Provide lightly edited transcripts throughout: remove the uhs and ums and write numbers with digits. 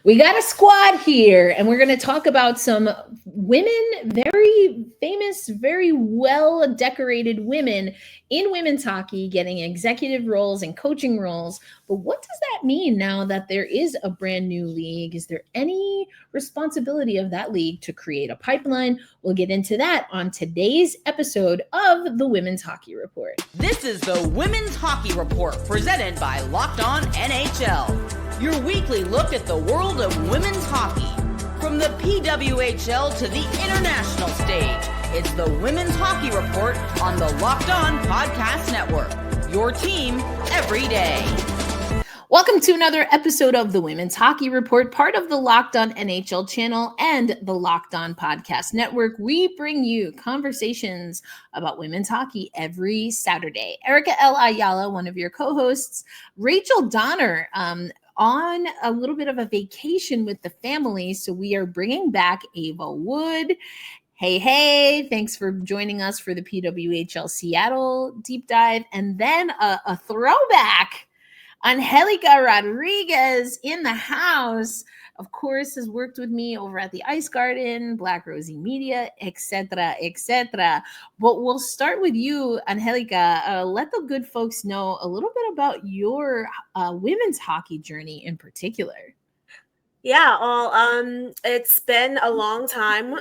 We got a squad here, and we're going to talk about some women, very famous, very well decorated women in women's hockey getting executive roles and coaching roles. But what does that mean now that there is a brand new league? Is there any responsibility of that league to create a pipeline? We'll get into that on today's episode of the Women's Hockey Report. This is the Women's Hockey Report presented by Locked On NHL. Your weekly look at the world of women's hockey. From the PWHL to the international stage, it's the Women's Hockey Report on the Locked On Podcast Network. Your team every day. Welcome to another episode of the Women's Hockey Report, part of the Locked On NHL channel and the Locked On Podcast Network. We bring you conversations about women's hockey every Saturday. Erica L. Ayala, one of your co-hosts, Rachel Donner, on a little bit of a vacation with the family. So we are bringing back Ava Wood. Hey, thanks for joining us for the PWHL Seattle deep dive. And then a throwback. Anhelica Rodriguez in the house, of course, has worked with me over at the Ice Garden, Black Rosie Media, etc., etc. But we'll start with you, Angelica. Let the good folks know a little bit about your women's hockey journey in particular. Yeah, well, it's been a long time.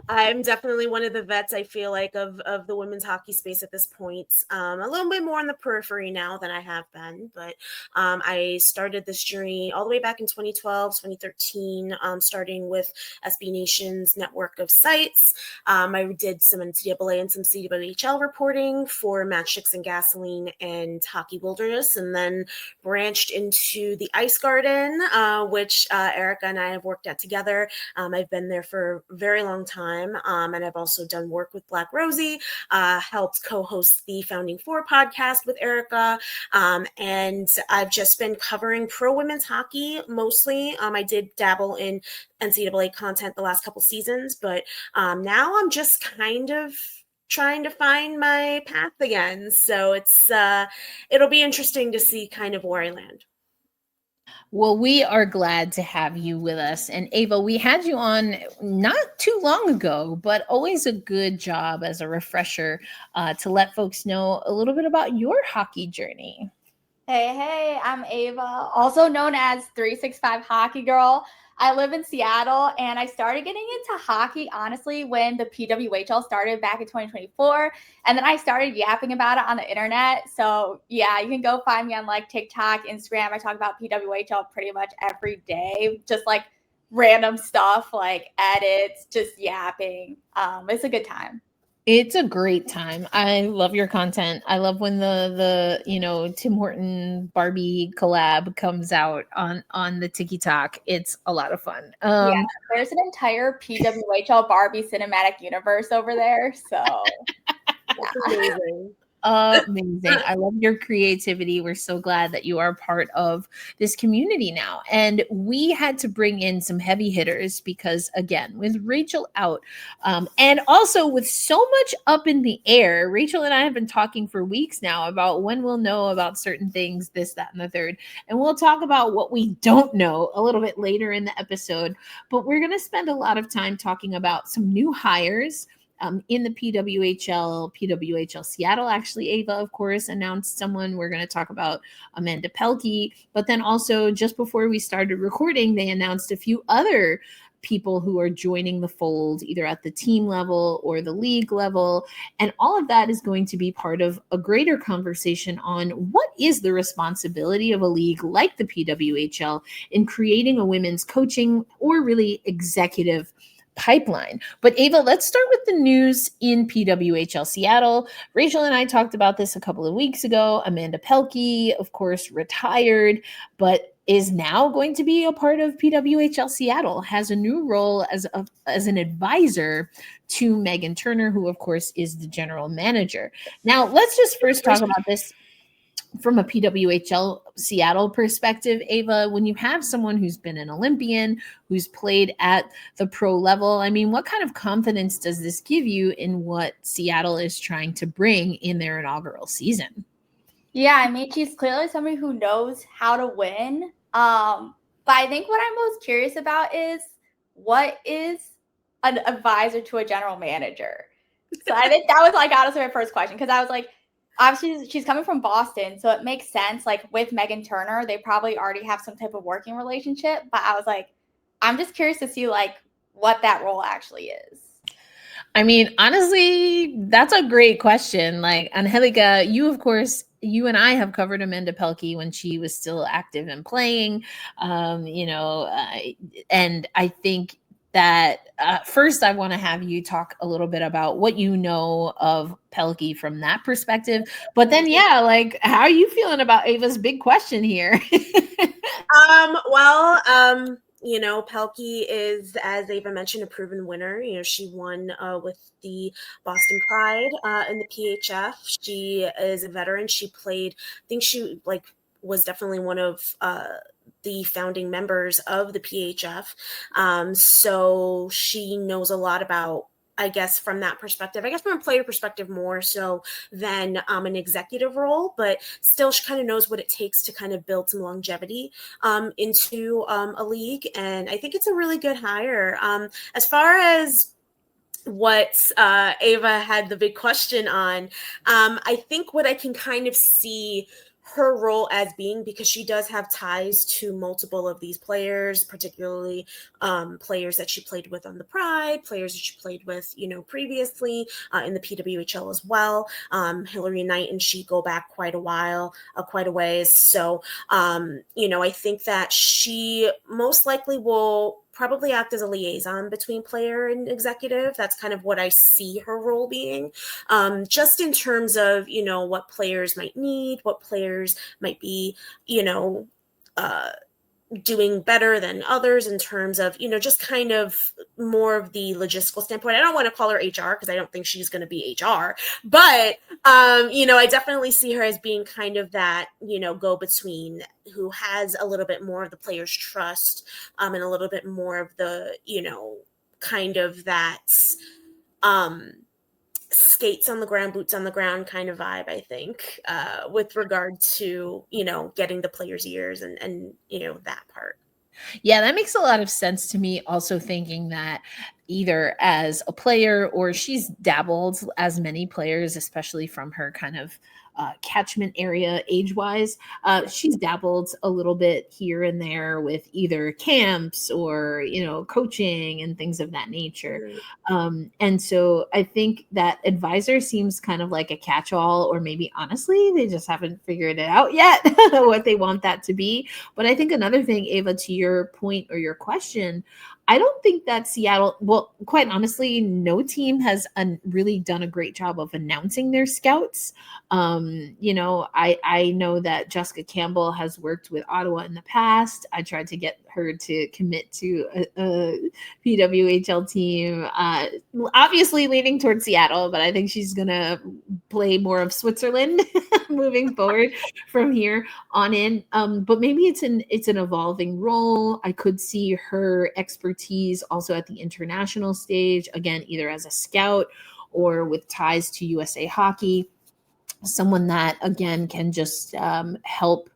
I'm definitely one of the vets, I feel like, of the women's hockey space at this point. A little bit more on the periphery now than I have been, but I started this journey all the way back in 2012, 2013, starting with SB Nation's network of sites. I did some NCAA and some CWHL reporting for Matchsticks and Gasoline and Hockey Wilderness, and then branched into the Ice Garden, which Erica and I have worked at together. I've been there for a very long time, and I've also done work with Black Rosie, helped co-host the Founding Four podcast with Erica, and I've just been covering pro women's hockey mostly. I did dabble in NCAA content the last couple seasons, but now I'm just kind of trying to find my path again. So it'll be interesting to see kind of where I land. Well, we are glad to have you with us. And Ava, we had you on not too long ago, but always a good job as a refresher to let folks know a little bit about your hockey journey. Hey, I'm Ava, also known as 365 Hockey Girl. I live in Seattle, and I started getting into hockey, honestly, when the PWHL started back in 2024. And then I started yapping about it on the internet. So, yeah, you can go find me on, like, TikTok, Instagram. I talk about PWHL pretty much every day, just, like, random stuff, like edits, just yapping. It's a good time. It's a great time. I love your content. I love when the Tim Horton Barbie collab comes out on the TikTok. It's a lot of fun. Yeah, there's an entire PWHL Barbie cinematic universe over there. So That's amazing. Amazing. I love your creativity. We're so glad that you are part of this community now. And we had to bring in some heavy hitters because, again, with Rachel out and also with so much up in the air, Rachel and I have been talking for weeks now about when we'll know about certain things, this, that, and the third. And we'll talk about what we don't know a little bit later in the episode. But we're going to spend a lot of time talking about some new hires in the PWHL Seattle. Actually, Ava, of course, announced someone. We're going to talk about Amanda Pelkey. But then also, just before we started recording, they announced a few other people who are joining the fold, either at the team level or the league level. And all of that is going to be part of a greater conversation on what is the responsibility of a league like the PWHL in creating a women's coaching or really executive pipeline. But Ava, let's start with the news in PWHL Seattle. Rachel and I talked about this a couple of weeks ago. Amanda Pelkey, of course, retired, but is now going to be a part of PWHL Seattle, has a new role as an advisor to Megan Turner, who, of course, is the general manager. Now, let's just first talk about this from a PWHL Seattle perspective. Ava, when you have someone who's been an Olympian, who's played at the pro level, I mean, what kind of confidence does this give you in what Seattle is trying to bring in their inaugural season? Yeah, I mean, she's clearly somebody who knows how to win. But I think what I'm most curious about is, what is an advisor to a general manager? So I think that was like honestly my first question, because I was like, obviously she's coming from Boston, so it makes sense. Like with Megan Turner, they probably already have some type of working relationship. But I was like, I'm just curious to see like what that role actually is. I mean, honestly, that's a great question. Like, Angelica, you and I have covered Amanda Pelkey when she was still active and playing, and I think that first I want to have you talk a little bit about what you know of Pelkey from that perspective. But then, yeah, like, how are you feeling about Ava's big question here? Pelkey is, as Ava mentioned, a proven winner. She won with the Boston Pride in the PHF. She is a veteran. She played, I think she was definitely one of the founding members of the PHF. So she knows a lot about, I guess, from that perspective, from a player perspective more so than an executive role, but still she kind of knows what it takes to kind of build some longevity into a league. And I think it's a really good hire. As far as what Ava had the big question on, I think what I can kind of see her role as being, because she does have ties to multiple of these players, particularly players that she played with on the Pride, players that she played with, previously in the PWHL as well. Hillary Knight and she go back quite a ways. So, I think that she most likely will probably act as a liaison between player and executive. That's kind of what I see her role being, just in terms of, what players might need, what players might be, doing better than others in terms of, just kind of more of the logistical standpoint. I don't want to call her HR because I don't think she's going to be HR, but, I definitely see her as being kind of that, go-between who has a little bit more of the player's trust, and a little bit more of the, kind of that, skates on the ground, boots on the ground kind of vibe, I think, with regard to, getting the players' ears and that part. Yeah, that makes a lot of sense to me. Also thinking that either as a player, or she's dabbled as many players, especially from her kind of catchment area age-wise. She's dabbled a little bit here and there with either camps or, coaching and things of that nature. And so I think that advisor seems kind of like a catch-all, or maybe honestly, they just haven't figured it out yet what they want that to be. But I think another thing, Ava, to your point or your question, I don't think that Seattle, well, quite honestly, no team has really done a great job of announcing their scouts. I know that Jessica Campbell has worked with Ottawa in the past. I tried to get her to commit to a PWHL team, obviously leaning towards Seattle, but I think she's going to play more of Switzerland moving forward from here on in. But maybe it's an evolving role. I could see her expertise also at the international stage, again, either as a scout or with ties to USA Hockey. Someone that again can just help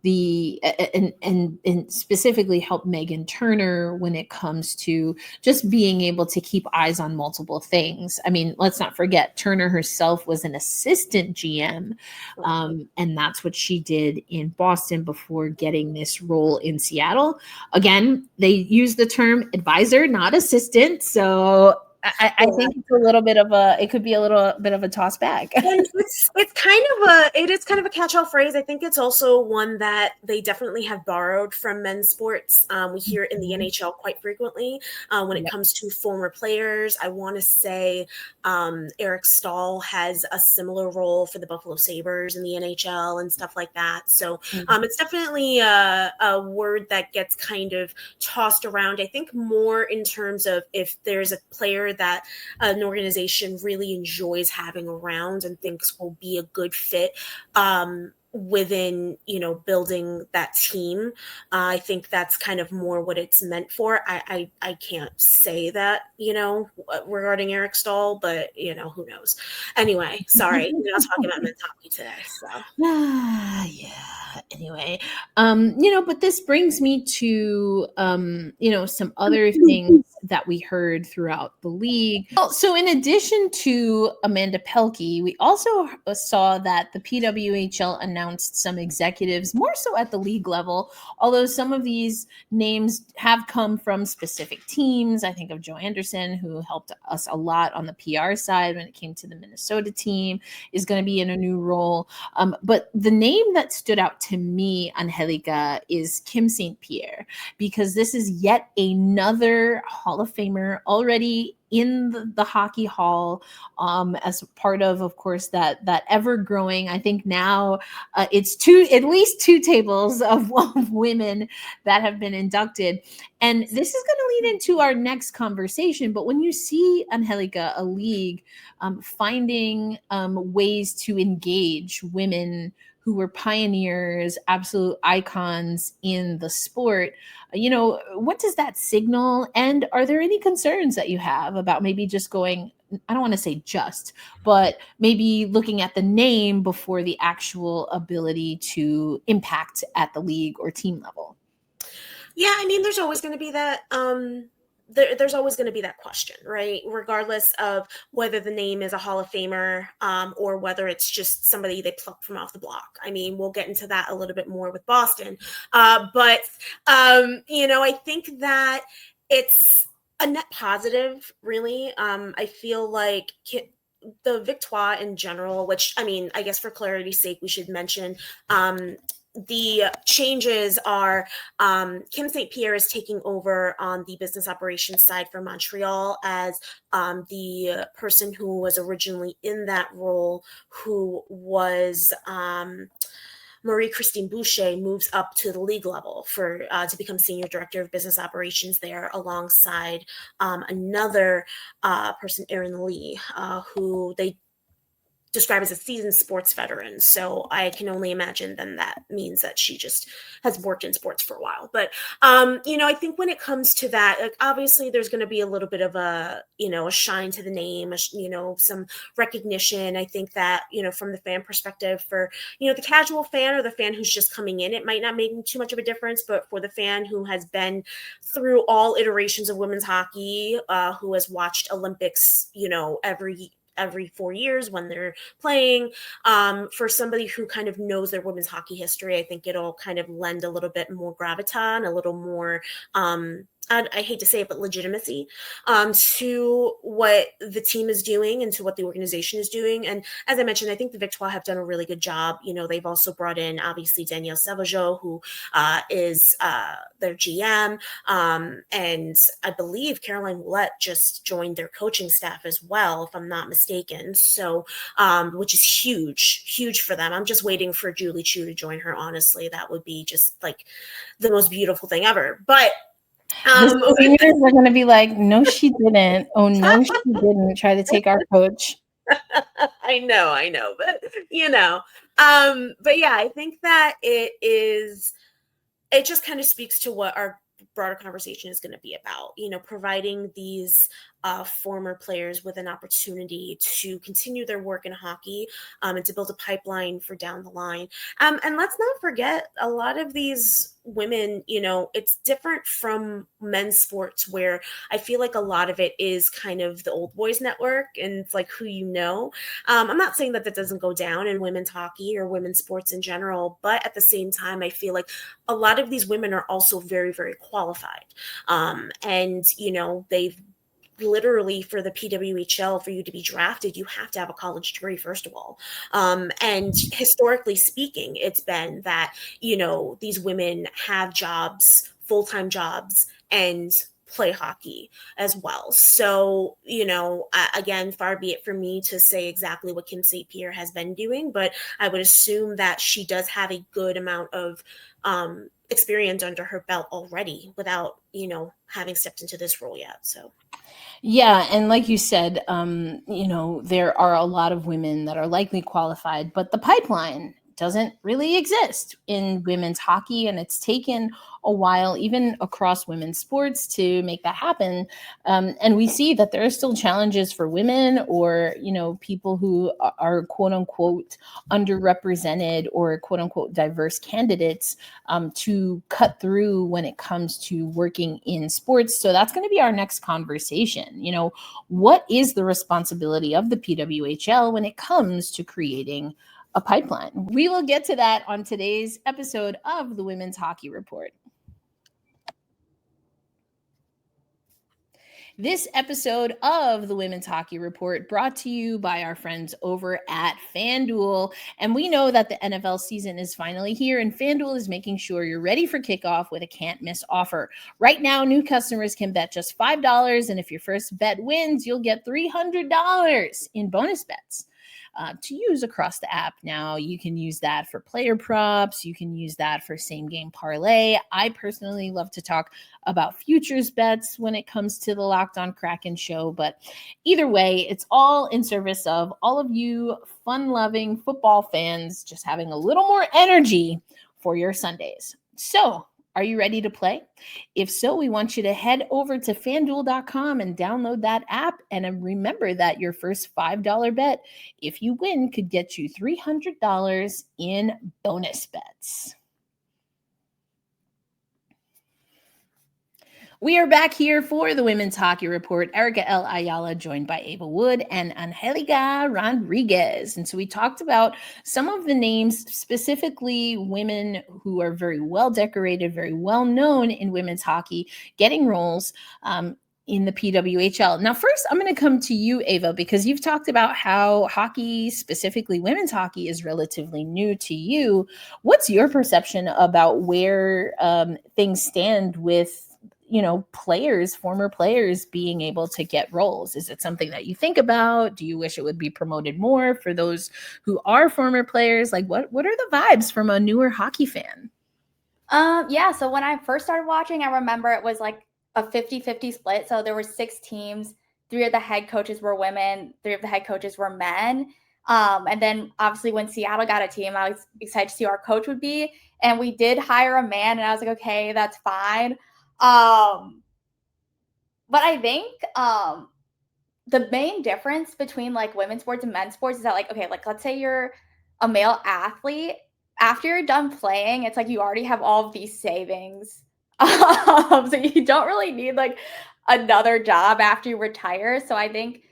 and specifically help Megan Turner when it comes to just being able to keep eyes on multiple things. I mean, let's not forget, Turner herself was an assistant GM, and that's what she did in Boston before getting this role in Seattle. Again, they use the term advisor, not assistant, so I think it's a little bit of it could be a little bit of a toss bag. And it is kind of a catch-all phrase. I think it's also one that they definitely have borrowed from men's sports. We hear it in the NHL quite frequently when it comes to former players. I want to say Eric Stahl has a similar role for the Buffalo Sabres in the NHL and stuff like that. So it's definitely a word that gets kind of tossed around. I think more in terms of if there's a player that an organization really enjoys having around and thinks will be a good fit within, building that team. I think that's kind of more what it's meant for. I can't say that, regarding Eric Stahl, but, who knows. Anyway, sorry, we're not talking about men's hockey today. So. Yeah. Anyway, but this brings me to, some other things that we heard throughout the league. Well, so in addition to Amanda Pelkey, we also saw that the PWHL announced some executives more so at the league level, although some of these names have come from specific teams. I think of Joe Anderson, who helped us a lot on the PR side when it came to the Minnesota team, is going to be in a new role. But the name that stood out to me, Anhelica, is Kim St. Pierre, because this is yet another Hall of Famer already in the Hockey Hall, as part of course, that ever growing. I think now it's at least two tables of women that have been inducted. And this is going to lead into our next conversation. But when you see, Angelica, a league finding ways to engage women who were pioneers, absolute icons in the sport, what does that signal? And are there any concerns that you have about maybe just going, I don't want to say just, but maybe looking at the name before the actual ability to impact at the league or team level? Yeah, I mean, there's always going to be that. There's always going to be that question, right? Regardless of whether the name is a Hall of Famer, or whether it's just somebody they plucked from off the block. I mean, we'll get into that a little bit more with Boston. But I think that it's a net positive, really. I feel like the Victoire in general, which, I mean, I guess for clarity's sake, we should mention, the changes are Kim St. Pierre is taking over on the business operations side for Montreal as the person who was originally in that role, who was Marie-Christine Boucher, moves up to the league level for to become senior director of business operations there, alongside another person, Erin Lee, who they described as a seasoned sports veteran. So I can only imagine then that means that she just has worked in sports for a while. But, I think when it comes to that, like, obviously there's going to be a little bit of a shine to the name, some recognition. I think that, from the fan perspective, for, the casual fan or the fan who's just coming in, it might not make too much of a difference. But for the fan who has been through all iterations of women's hockey, who has watched Olympics, every 4 years when they're playing, for somebody who kind of knows their women's hockey history, I think it'll kind of lend a little bit more gravitas, a little more, I hate to say it, but legitimacy to what the team is doing and to what the organization is doing. And as I mentioned, I think the Victoire have done a really good job. They've also brought in, obviously, Danielle Sauvageau, who is their GM. And I believe Caroline Willette just joined their coaching staff as well, if I'm not mistaken. So, which is huge for them. I'm just waiting for Julie Chu to join her. Honestly, that would be just like the most beautiful thing ever. But the seniors are going to be like, no, she didn't. Oh, no, she didn't try to take our coach. I know, but but yeah, I think that it just kind of speaks to what our broader conversation is going to be about, providing these former players with an opportunity to continue their work in hockey, and to build a pipeline for down the line. And let's not forget, a lot of these women, it's different from men's sports, where I feel like a lot of it is kind of the old boys network and it's like who I'm not saying that doesn't go down in women's hockey or women's sports in general, but at the same time, I feel like a lot of these women are also very, very qualified. And they've literally, for the PWHL, for you to be drafted, you have to have a college degree, first of all. And historically speaking, it's been that, these women have jobs, full-time jobs, and play hockey as well. So, again, far be it from me to say exactly what Kim St. Pierre has been doing, but I would assume that she does have a good amount of experience under her belt already without, having stepped into this role yet. So. Yeah. And like you said, there are a lot of women that are likely qualified, but the pipeline doesn't really exist in women's hockey, and it's taken a while, even across women's sports, to make that happen. And we see that there are still challenges for women, or, people who are quote unquote underrepresented or quote unquote diverse candidates to cut through when it comes to working in sports. So that's going to be our next conversation. What is the responsibility of the PWHL when it comes to creating a pipeline? We will get to that on today's episode of the Women's Hockey Report. This episode of the Women's Hockey Report brought to you by our friends over at FanDuel. And we know that the NFL season is finally here, and FanDuel is making sure you're ready for kickoff with a can't-miss offer. Right now, new customers can bet just $5, and if your first bet wins, you'll get $300 in bonus bets to use across the app. Now, you can use that for player props. You can use that for same-game parlay. I personally love to talk about futures bets when it comes to the Locked On Kraken show. But either way, it's all in service of all of you fun-loving football fans just having a little more energy for your Sundays. So, are you ready to play? If so, we want you to head over to FanDuel.com and download that app. And remember that your first $5 bet, if you win, could get you $300 in bonus bets. We are back here for the Women's Hockey Report. Erica L. Ayala, joined by Ava Wood and Anhelica Rodriguez. And so we talked about some of the names, specifically women who are very well decorated, very well known in women's hockey, getting roles in the PWHL. Now, first, I'm going to come to you, Ava, because you've talked about how hockey, specifically women's hockey, is relatively new to you. What's your perception about where things stand with players, former players being able to get roles? Is it something that you think about? Do you wish it would be promoted more for those who are former players? Like, what are the vibes from a newer hockey fan? Yeah, so when I first started watching, I remember it was like a 50-50 split. So there were 6 teams. 3 of the head coaches were women. 3 of the head coaches were men. And then obviously when Seattle got a team, I was excited to see who our coach would be. And we did hire a man, and I was like, okay, that's fine. But I think the main difference between like women's sports and men's sports is that, like, okay, like let's say you're a male athlete, after you're done playing, it's like you already have all of these savings. So you don't really need like another job after you retire. So I think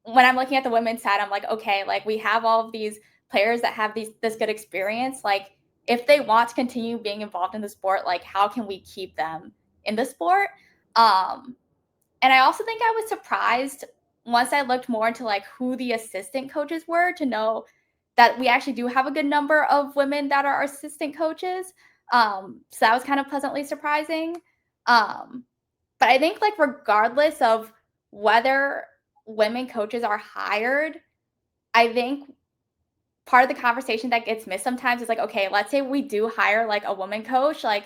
when I'm looking at the women's side, I'm like, okay, like we have all of these players that have this good experience. Like if they want to continue being involved in the sport, like how can we keep them in the sport? And I also think I was surprised once I looked more into like who the assistant coaches were, to know that we actually do have a good number of women that are assistant coaches. So that was kind of pleasantly surprising. But I think like regardless of whether women coaches are hired, I think part of the conversation that gets missed sometimes is like, okay, let's say we do hire like a woman coach, like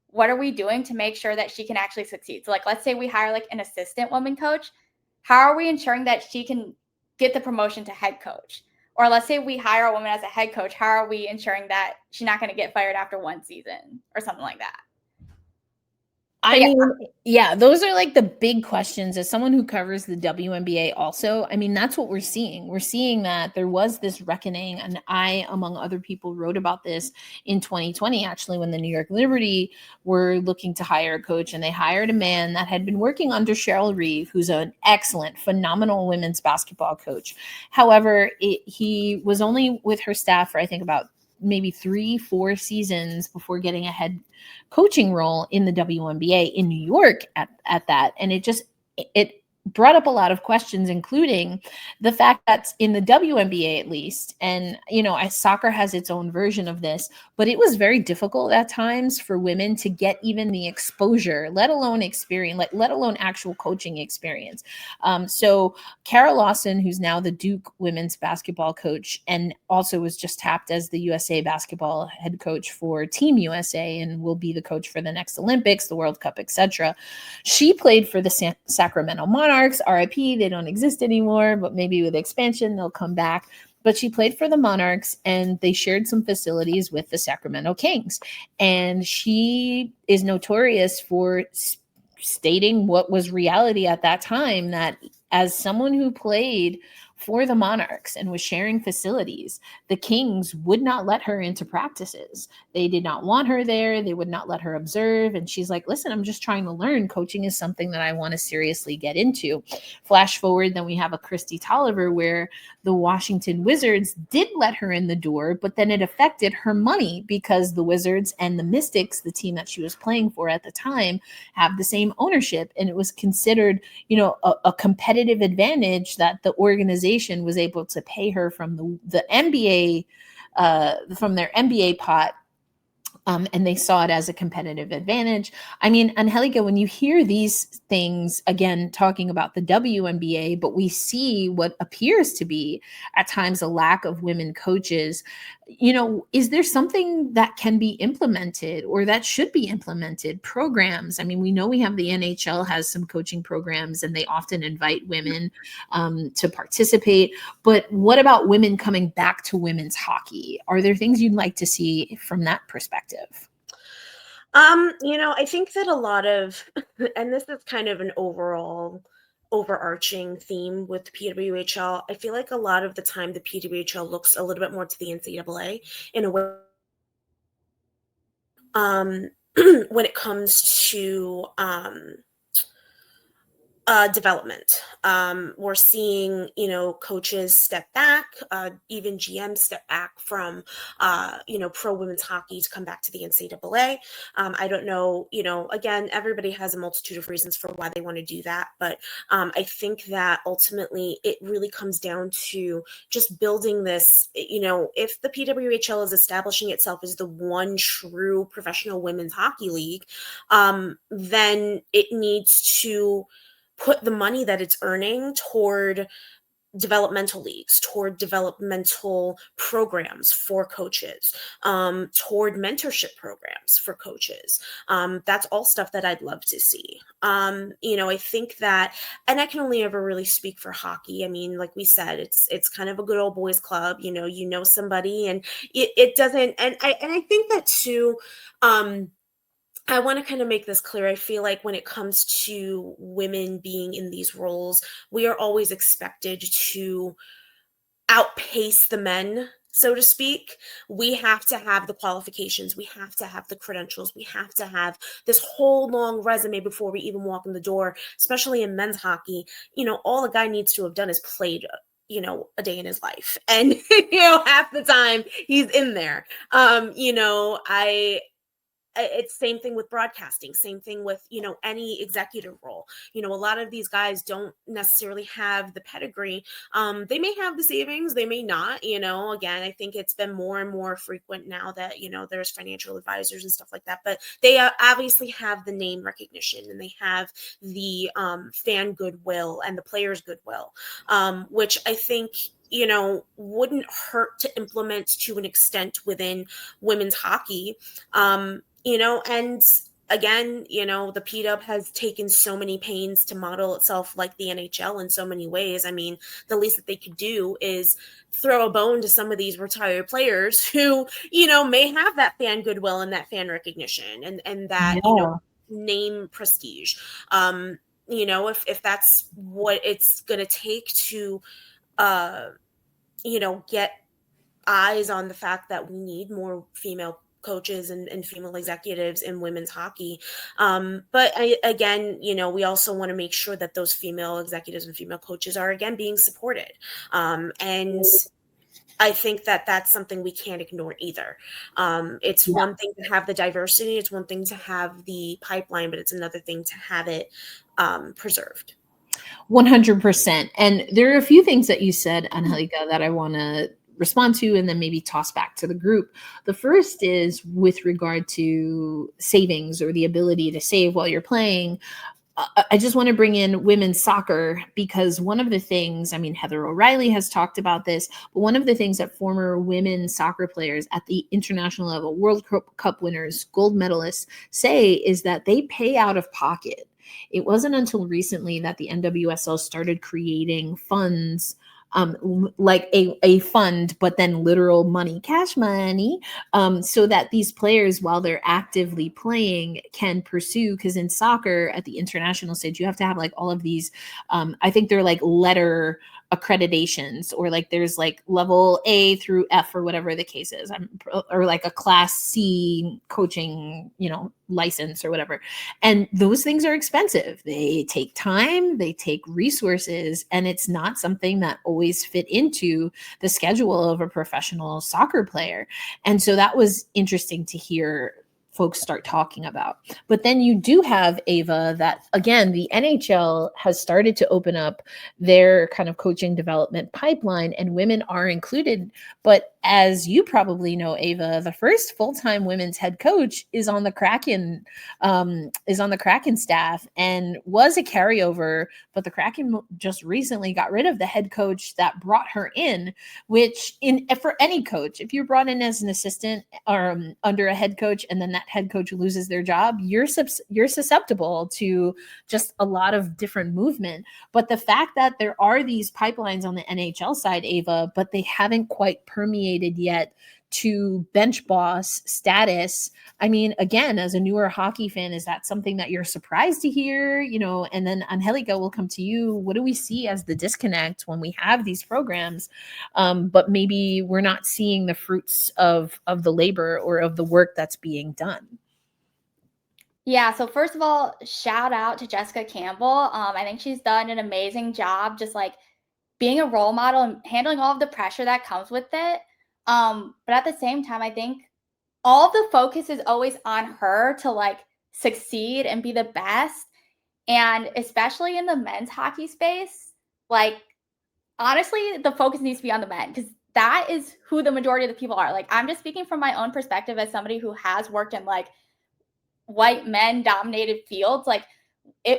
what are we doing to make sure that she can actually succeed? So like, let's say we hire like an assistant woman coach. How are we ensuring that she can get the promotion to head coach? Or let's say we hire a woman as a head coach. How are we ensuring that she's not going to get fired after 1 season or something like that? I mean, yeah, those are like the big questions. As someone who covers the WNBA also, I mean, that's what we're seeing. We're seeing that there was this reckoning, and I, among other people, wrote about this in 2020, actually, when the New York Liberty were looking to hire a coach, and they hired a man that had been working under Cheryl Reeve, who's an excellent, phenomenal women's basketball coach. However, he was only with her staff for, I think, about maybe 3-4 seasons before getting a head coaching role in the WNBA in New York at that. And it brought up a lot of questions, including the fact that in the WNBA, at least, and, soccer has its own version of this, but it was very difficult at times for women to get even the exposure, let alone experience, let alone actual coaching experience. So Kara Lawson, who's now the Duke women's basketball coach, and also was just tapped as the USA basketball head coach for Team USA and will be the coach for the next Olympics, the World Cup, etc. She played for the Sacramento Monarchs. RIP, they don't exist anymore, but maybe with expansion, they'll come back. but she played for the Monarchs, and they shared some facilities with the Sacramento Kings. And she is notorious for stating what was reality at that time, that as someone who played for the Monarchs and was sharing facilities, the Kings would not let her into practices. They did not want her there. They would not let her observe. And she's like, listen, I'm just trying to learn. Coaching is something that I want to seriously get into. Flash forward, then we have a Christy Tolliver where the Washington Wizards did let her in the door, but then it affected her money because the Wizards and the Mystics, the team that she was playing for at the time, have the same ownership. And it was considered, a competitive advantage that the organization was able to pay her from the NBA, from their NBA pot. And they saw it as a competitive advantage. I mean, Angelica, when you hear these things, again, talking about the WNBA, but we see what appears to be at times a lack of women coaches, is there something that can be implemented or that should be implemented? Programs. I mean, we know we have the NHL has some coaching programs, and they often invite women to participate. But what about women coming back to women's hockey? Are there things you'd like to see from that perspective? I think that a lot of, and this is kind of an overarching theme with PWHL. I feel like a lot of the time the PWHL looks a little bit more to the NCAA in a way. When it comes to development. We're seeing, coaches step back, even GMs step back from, pro women's hockey to come back to the NCAA. I don't know, again, everybody has a multitude of reasons for why they want to do that. But I think that ultimately it really comes down to just building this, if the PWHL is establishing itself as the one true professional women's hockey league, then it needs to put the money that it's earning toward developmental leagues, toward developmental programs for coaches, toward mentorship programs for coaches. That's all stuff that I'd love to see. I think that, and I can only ever really speak for hockey. I mean, like we said, it's kind of a good old boys club. You know somebody, and it doesn't. And I think that too. I want to kind of make this clear. I feel like when it comes to women being in these roles, we are always expected to outpace the men, so to speak. We have to have the qualifications. We have to have the credentials. We have to have this whole long resume before we even walk in the door, especially in men's hockey. All a guy needs to have done is played a day in his life. And, half the time he's in there. It's same thing with broadcasting, same thing with, any executive role. A lot of these guys don't necessarily have the pedigree. They may have the savings, they may not, again, I think it's been more and more frequent now that, there's financial advisors and stuff like that, but they obviously have the name recognition, and they have the fan goodwill and the players goodwill, which I think, wouldn't hurt to implement to an extent within women's hockey. And again, the PW has taken so many pains to model itself like the NHL in so many ways. I mean, the least that they could do is throw a bone to some of these retired players who, may have that fan goodwill and that fan recognition and that, name prestige. If that's what it's going to take to, get eyes on the fact that we need more female coaches and female executives in women's hockey. But we also want to make sure that those female executives and female coaches are, again, being supported. And I think that that's something we can't ignore either. It's one thing to have the diversity. It's one thing to have the pipeline, but it's another thing to have it preserved. 100%. And there are a few things that you said, Anhelica, that I want to respond to and then maybe toss back to the group. The first is with regard to savings or the ability to save while you're playing. I just want to bring in women's soccer because one of the things, I mean, Heather O'Reilly has talked about this, but one of the things that former women's soccer players at the international level, World Cup winners, gold medalists say is that they pay out of pocket. It wasn't until recently that the NWSL started creating funds like a fund, but then literal money, cash money, so that these players, while they're actively playing, can pursue. Because in soccer at the international stage, you have to have like all of these, I think they're like letter accreditations, or like there's like level A through F or whatever the case is, or like a class C coaching, license or whatever. And those things are expensive. They take time, they take resources, and it's not something that always fit into the schedule of a professional soccer player. And so that was interesting to hear folks start talking about. But then you do have, Ava, that again, the NHL has started to open up their kind of coaching development pipeline, and women are included. But as you probably know, Ava, the first full-time women's head coach is on the Kraken staff, and was a carryover. But the Kraken just recently got rid of the head coach that brought her in, which for any coach, if you're brought in as an assistant or under a head coach, and then that head coach loses their job, you're susceptible to just a lot of different movement. But the fact that there are these pipelines on the NHL side, Ava, but they haven't quite permeated yet to bench boss status. I mean, again, as a newer hockey fan, is that something that you're surprised to hear? And then Anhelica, will come to you. What do we see as the disconnect when we have these programs, but maybe we're not seeing the fruits of the labor or of the work that's being done? Yeah, so first of all, shout out to Jessica Campbell. I think she's done an amazing job just like being a role model and handling all of the pressure that comes with it. But at the same time, I think all of the focus is always on her to like succeed and be the best. And especially in the men's hockey space, like honestly, the focus needs to be on the men, because that is who the majority of the people are. Like, I'm just speaking from my own perspective as somebody who has worked in like white men dominated fields. Like,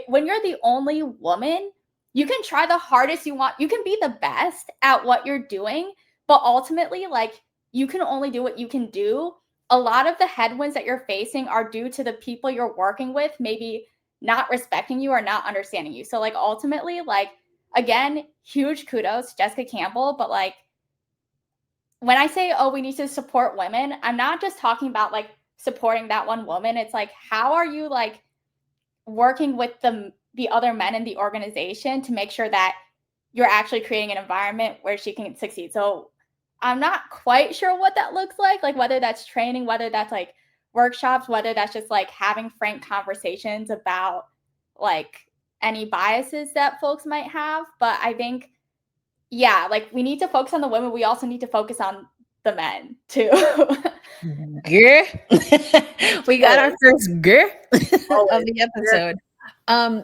when you're the only woman, you can try the hardest you want. You can be the best at what you're doing, but ultimately, like, you can only do what you can do. A lot of the headwinds that you're facing are due to the people you're working with maybe not respecting you or not understanding you. So like ultimately, like, again, huge kudos to Jessica Campbell. But like, when I say, oh, we need to support women, I'm not just talking about like supporting that one woman. It's like, how are you like working with the other men in the organization to make sure that you're actually creating an environment where she can succeed? So I'm not quite sure what that looks like whether that's training, whether that's like workshops, whether that's just like having frank conversations about like any biases that folks might have. But I think, yeah, like we need to focus on the women. We also need to focus on the men too. Girl. We got our first girl of the episode.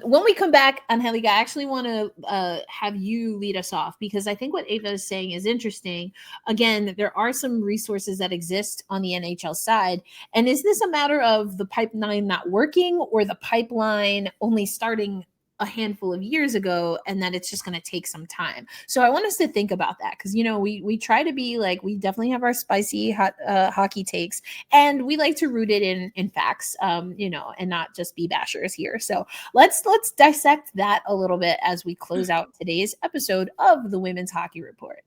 When we come back, Angelica, I actually want to have you lead us off, because I think what Ava is saying is interesting. Again, there are some resources that exist on the NHL side. And is this a matter of the pipeline not working, or the pipeline only starting a handful of years ago, and that it's just going to take some time? So I want us to think about that, because we try to be like, we definitely have our spicy hot hockey takes, and we like to root it in facts, and not just be bashers here. So let's dissect that a little bit as we close out today's episode of the Women's Hockey Report.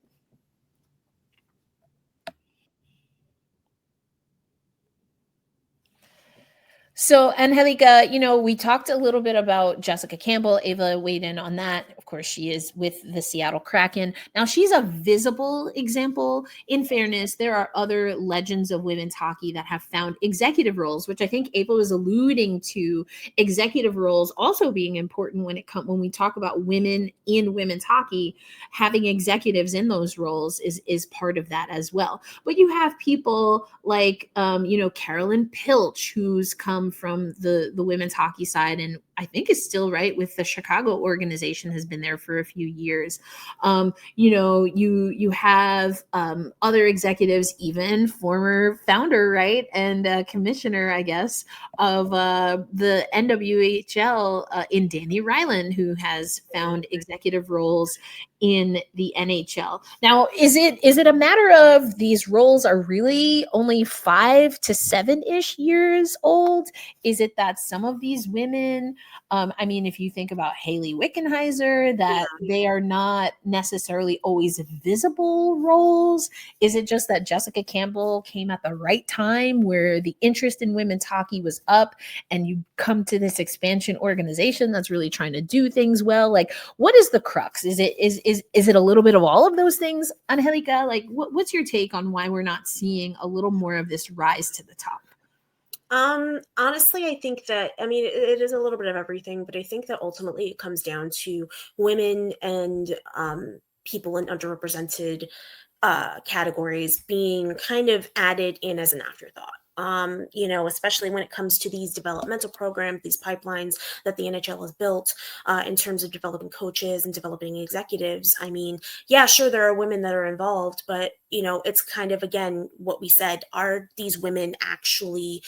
So, Angelica, we talked a little bit about Jessica Campbell. Ava weighed in on that. Of course, she is with the Seattle Kraken. Now, she's a visible example. In fairness, there are other legends of women's hockey that have found executive roles, which I think Ava was alluding to, executive roles also being important when we talk about women in women's hockey. Having executives in those roles is part of that as well. But you have people like, Carolyn Pilch, who's come from the women's hockey side, and I think is still right with the Chicago organization, has been there for a few years. You have other executives, even former founder, right, and commissioner, I guess, of the NWHL in Danny Ryland, who has found executive roles in the NHL. Now, is it a matter of these roles are really only 5 to 7-ish years old? Is it that some of these women, I mean, if you think about Haley Wickenheiser, that they are not necessarily always visible roles? Is it just that Jessica Campbell came at the right time where the interest in women's hockey was up, and you come to this expansion organization that's really trying to do things well? Like, what is the crux? Is it a little bit of all of those things, Angelica? Like, what's your take on why we're not seeing a little more of this rise to the top? Honestly, I think that, I mean, it is a little bit of everything, but I think that ultimately it comes down to women and people in underrepresented categories being kind of added in as an afterthought. Especially when it comes to these developmental programs, these pipelines that the NHL has built in terms of developing coaches and developing executives. I mean, yeah, sure, there are women that are involved, but, it's kind of, again, what we said, are these women actually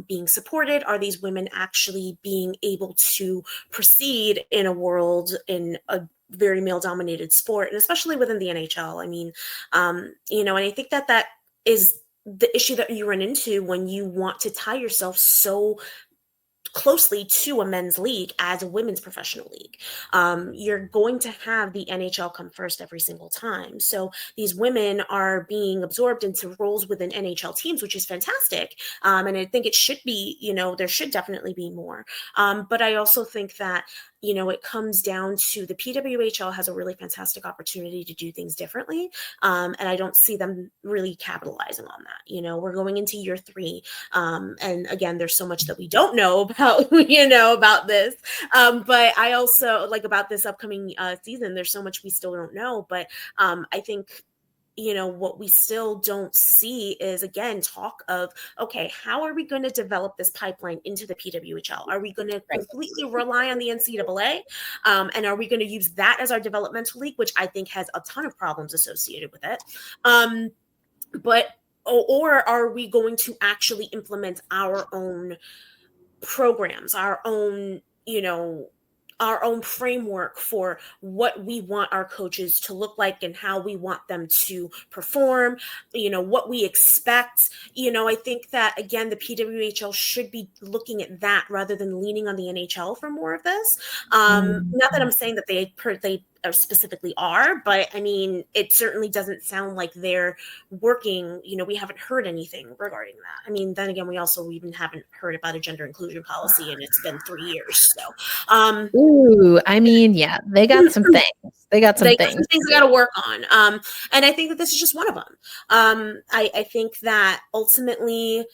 being supported? Are these women actually being able to proceed in a world, in a very male-dominated sport, and especially within the NHL? I mean, and I think that is the issue that you run into when you want to tie yourself so closely to a men's league as a women's professional league. You're going to have the NHL come first every single time. So these women are being absorbed into roles within NHL teams, which is fantastic. And I think it should be, there should definitely be more. But I also think that, it comes down to the PWHL has a really fantastic opportunity to do things differently. And I don't see them really capitalizing on that. We're going into year 3. And again, there's so much that we don't know about, about this. But I also about this upcoming season, there's so much we still don't know. But I think, what we still don't see is, again, talk of, okay, how are we going to develop this pipeline into the PWHL? Are we going to completely rely on the NCAA? And are we going to use that as our developmental league, which I think has a ton of problems associated with it? Or are we going to actually implement our own programs, our own framework for what we want our coaches to look like and how we want them to perform, what we expect. I think that, again, the PWHL should be looking at that rather than leaning on the NHL for more of this. Not that I'm saying that they specifically are, but I mean, it certainly doesn't sound like they're working. We haven't heard anything regarding that. I mean, then again, we even haven't heard about a gender inclusion policy, and it's been 3 years. So, ooh, I mean, yeah, they got some things. They got some things they got to work on. And I think that this is just one of them. I think that ultimately,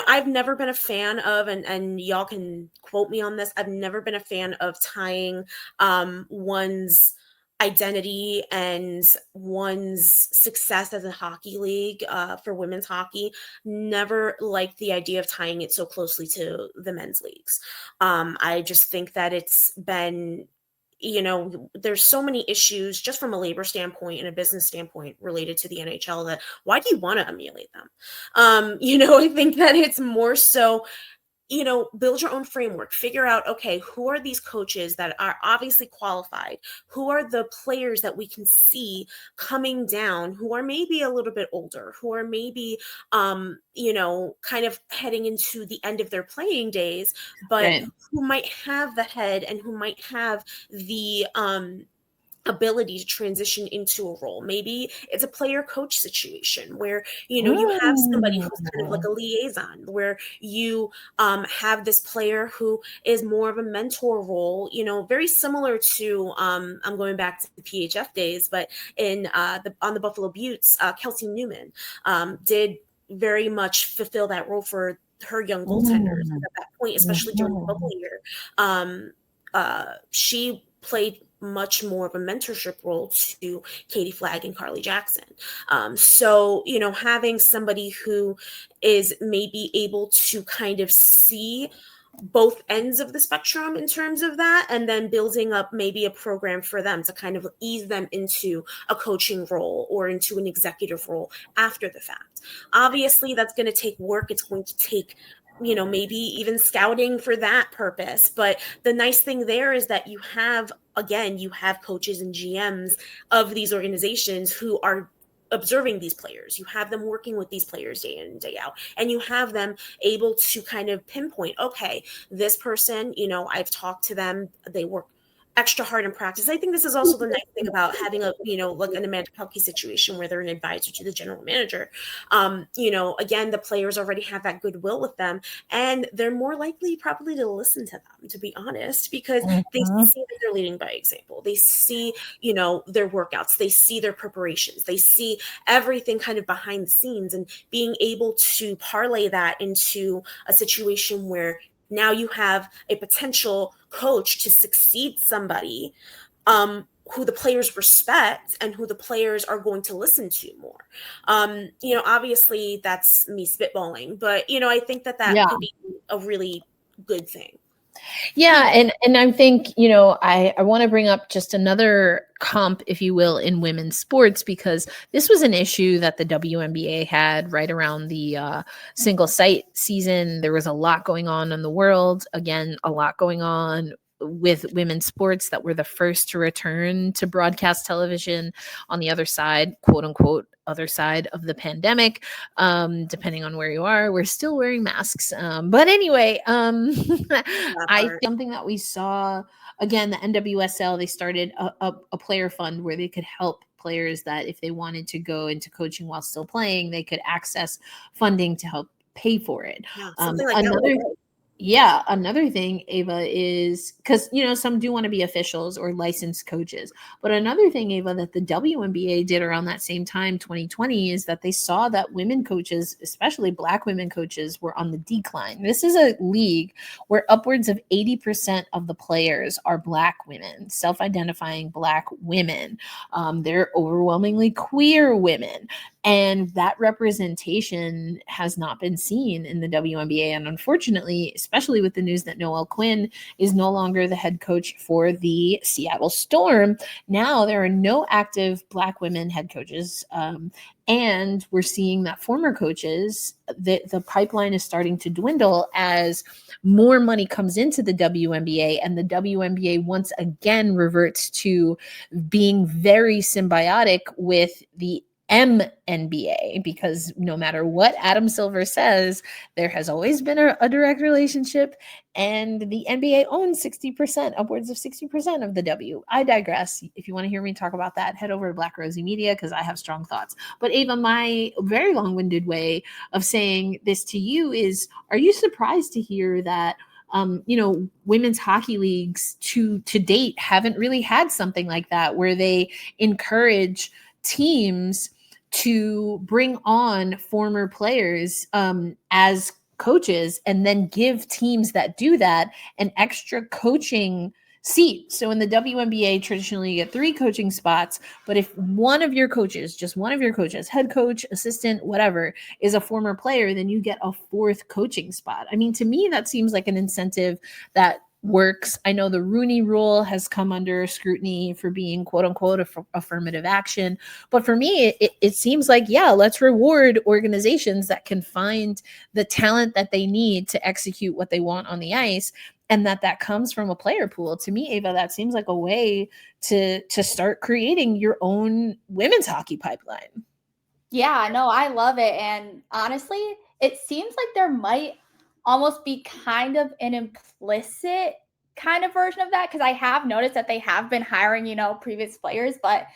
I've never been a fan of, and y'all can quote me on this, I've never been a fan of tying one's identity and one's success as a hockey league for women's hockey. Never liked the idea of tying it so closely to the men's leagues. I just think that it's been, there's so many issues just from a labor standpoint and a business standpoint related to the NHL that why do you want to emulate them? I think that it's more so, build your own framework, figure out, okay, who are these coaches that are obviously qualified? Who are the players that we can see coming down who are maybe a little bit older, who are maybe, kind of heading into the end of their playing days, but who might have the head and who might have the, ability to transition into a role. Maybe it's a player coach situation where, you have somebody who's kind of like a liaison, where you have this player who is more of a mentor role, very similar to, I'm going back to the PHF days, but on the Buffalo Buttes, Kelsey Newman did very much fulfill that role for her young goaltenders at that point, especially during the bubble year. She played much more of a mentorship role to Katie Flagg and Carly Jackson. So, having somebody who is maybe able to kind of see both ends of the spectrum in terms of that, and then building up maybe a program for them to kind of ease them into a coaching role or into an executive role after the fact. Obviously, that's going to take work. It's going to take maybe even scouting for that purpose. But the nice thing there is that you have coaches and GMs of these organizations who are observing these players. You have them working with these players day in and day out, and you have them able to kind of pinpoint, okay, this person, I've talked to them, they work extra hard in practice. I think this is also the nice thing about having like an Amanda Pelkey situation where they're an advisor to the general manager. Again, the players already have that goodwill with them, and they're more likely probably to listen to them, to be honest, because they see that they're leading by example. They see, their workouts, they see their preparations, they see everything kind of behind the scenes, and being able to parlay that into a situation where now you have a potential coach to succeed somebody who the players respect and who the players are going to listen to more. Obviously that's me spitballing, but I think that could be a really good thing. Yeah. And I think, I want to bring up just another comp, if you will, in women's sports, because this was an issue that the WNBA had right around the single site season. There was a lot going on in the world. Again, a lot going on with women's sports that were the first to return to broadcast television on the other side, quote unquote, other side of the pandemic. Depending on where you are, we're still wearing masks. But anyway, I think something that we saw, again, the NWSL, they started a player fund where they could help players that if they wanted to go into coaching while still playing, they could access funding to help pay for it. Another thing, Ava, is because, some do want to be officials or licensed coaches. But another thing, Ava, that the WNBA did around that same time, 2020, is that they saw that women coaches, especially Black women coaches, were on the decline. This is a league where upwards of 80% of the players are Black women, self-identifying Black women. They're overwhelmingly queer women. And that representation has not been seen in the WNBA. And unfortunately, especially with the news that Noelle Quinn is no longer the head coach for the Seattle Storm, now there are no active Black women head coaches. And we're seeing that former coaches, the pipeline is starting to dwindle as more money comes into the WNBA, and the WNBA once again reverts to being very symbiotic with the MNBA, because no matter what Adam Silver says, there has always been a direct relationship, and the NBA owns 60%, upwards of 60% of the W. I digress. If you want to hear me talk about that, head over to Black Rosie Media because I have strong thoughts. But Ava, my very long-winded way of saying this to you is, are you surprised to hear that women's hockey leagues to date haven't really had something like that, where they encourage teams to bring on former players as coaches, and then give teams that do that an extra coaching seat? So in the WNBA, traditionally you get 3 coaching spots, but if one of your coaches, just one of your coaches, head coach, assistant, whatever, is a former player, then you get a 4th coaching spot. I mean, to me, that seems like an incentive that works. I know the Rooney Rule has come under scrutiny for being quote unquote affirmative action. But for me, it seems like, let's reward organizations that can find the talent that they need to execute what they want on the ice, and that comes from a player pool. To me, Ava, that seems like a way to start creating your own women's hockey pipeline. Yeah, no, I love it. And honestly, it seems like there might almost be kind of an implicit kind of version of that, because I have noticed that they have been hiring, previous players, but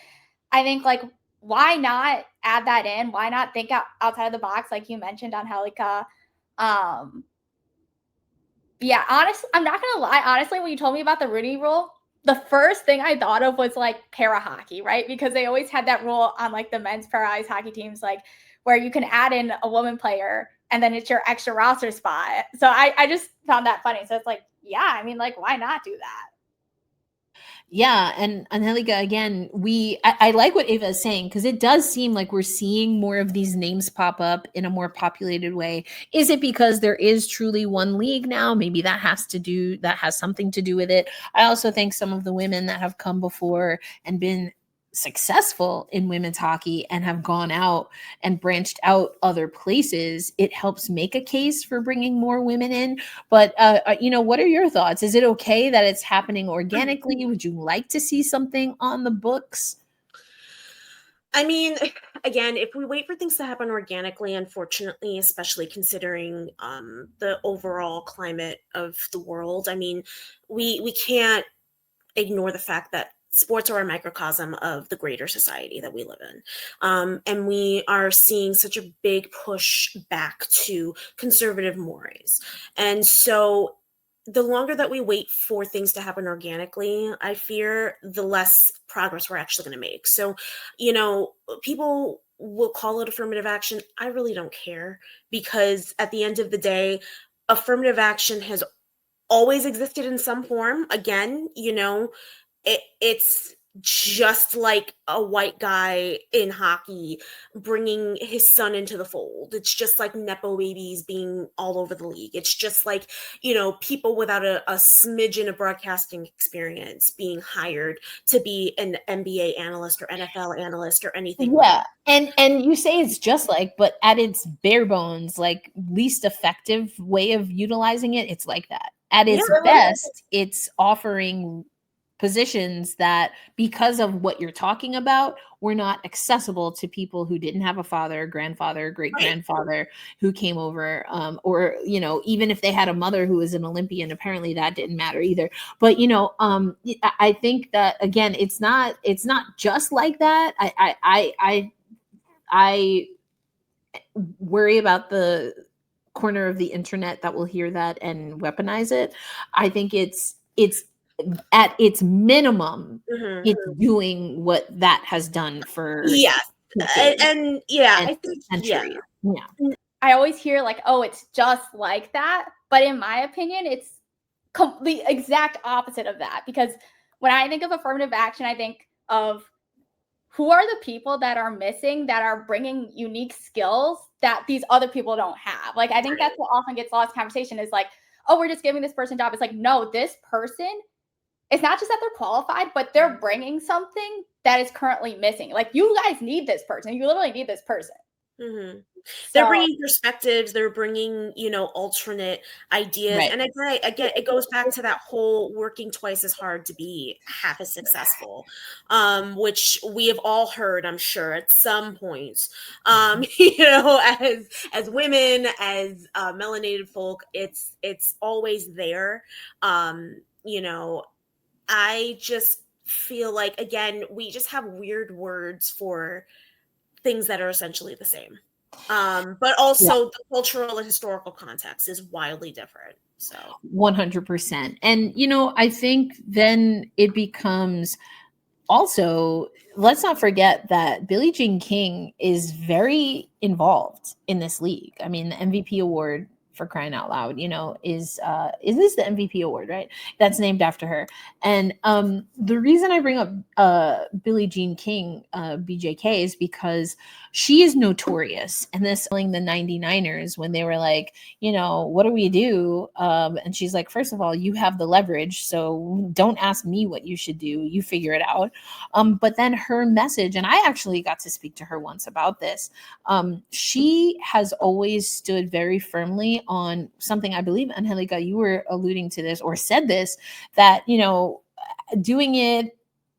I think, like, why not add that in? Why not think outside of the box, like you mentioned, Anhelica? Yeah, honestly, I'm not gonna lie. Honestly, when you told me about the Rooney Rule, the first thing I thought of was like para hockey, right? Because they always had that rule on like the men's para ice hockey teams, like where you can add in a woman player and then it's your extra roster spot. So I just found that funny. So it's like, yeah, I mean, like, why not do that? Yeah. And Angelica, again, I like what Ava is saying, because it does seem like we're seeing more of these names pop up in a more populated way. Is it because there is truly one league now? Maybe that has something to do with it. I also think some of the women that have come before and been successful in women's hockey and have gone out and branched out other places, it helps make a case for bringing more women in. But, what are your thoughts? Is it okay that it's happening organically? Would you like to see something on the books? I mean, again, if we wait for things to happen organically, unfortunately, especially considering the overall climate of the world, I mean, we can't ignore the fact that sports are a microcosm of the greater society that we live in. And we are seeing such a big push back to conservative mores. And so the longer that we wait for things to happen organically, I fear the less progress we're actually going to make. So, people will call it affirmative action. I really don't care, because at the end of the day, affirmative action has always existed in some form. Again, it's just like a white guy in hockey bringing his son into the fold. It's just like Nepo babies being all over the league. It's just like, people without a smidgen of broadcasting experience being hired to be an NBA analyst or NFL analyst or anything. Yeah. And you say it's just like, but at its bare bones, like least effective way of utilizing it, it's like that. At its best, it's offering positions that, because of what you're talking about, were not accessible to people who didn't have a father, grandfather, great grandfather who came over, or even if they had a mother who was an Olympian, apparently that didn't matter either. But I think that, again, it's not just like that. I worry about the corner of the internet that will hear that and weaponize it. I think it's at its minimum, it's doing what that has done for I think centuries. Yeah. I always hear like, oh, it's just like that, but in my opinion, it's the exact opposite of that. Because when I think of affirmative action, I think of who are the people that are missing, that are bringing unique skills that these other people don't have. Like, I think that's what often gets lost in conversation, is like, oh, we're just giving this person a job. It's like, no, this person, it's not just that they're qualified, but they're bringing something that is currently missing. Like, you guys need this person. You literally need this person. Mm-hmm. They're bringing perspectives. They're bringing, alternate ideas. Right. And again, it goes back to that whole working twice as hard to be half as successful, which we have all heard, I'm sure, at some point. As women, as melanated folk, it's always there. I just feel like, again, we just have weird words for things that are essentially the same. But also the cultural and historical context is wildly different. So 100%. And, I think then it becomes also, let's not forget that Billie Jean King is very involved in this league. I mean, the MVP award, for crying out loud, is this the MVP award, right? That's named after her. And the reason I bring up Billie Jean King, BJK, is because she is notorious. And this telling the 99ers when they were like, what do we do? And she's like, first of all, you have the leverage, so don't ask me what you should do. You figure it out. But then her message, and I actually got to speak to her once about this. She has always stood very firmly on something. I believe, Anhelica, you were alluding to this or said this, that, doing it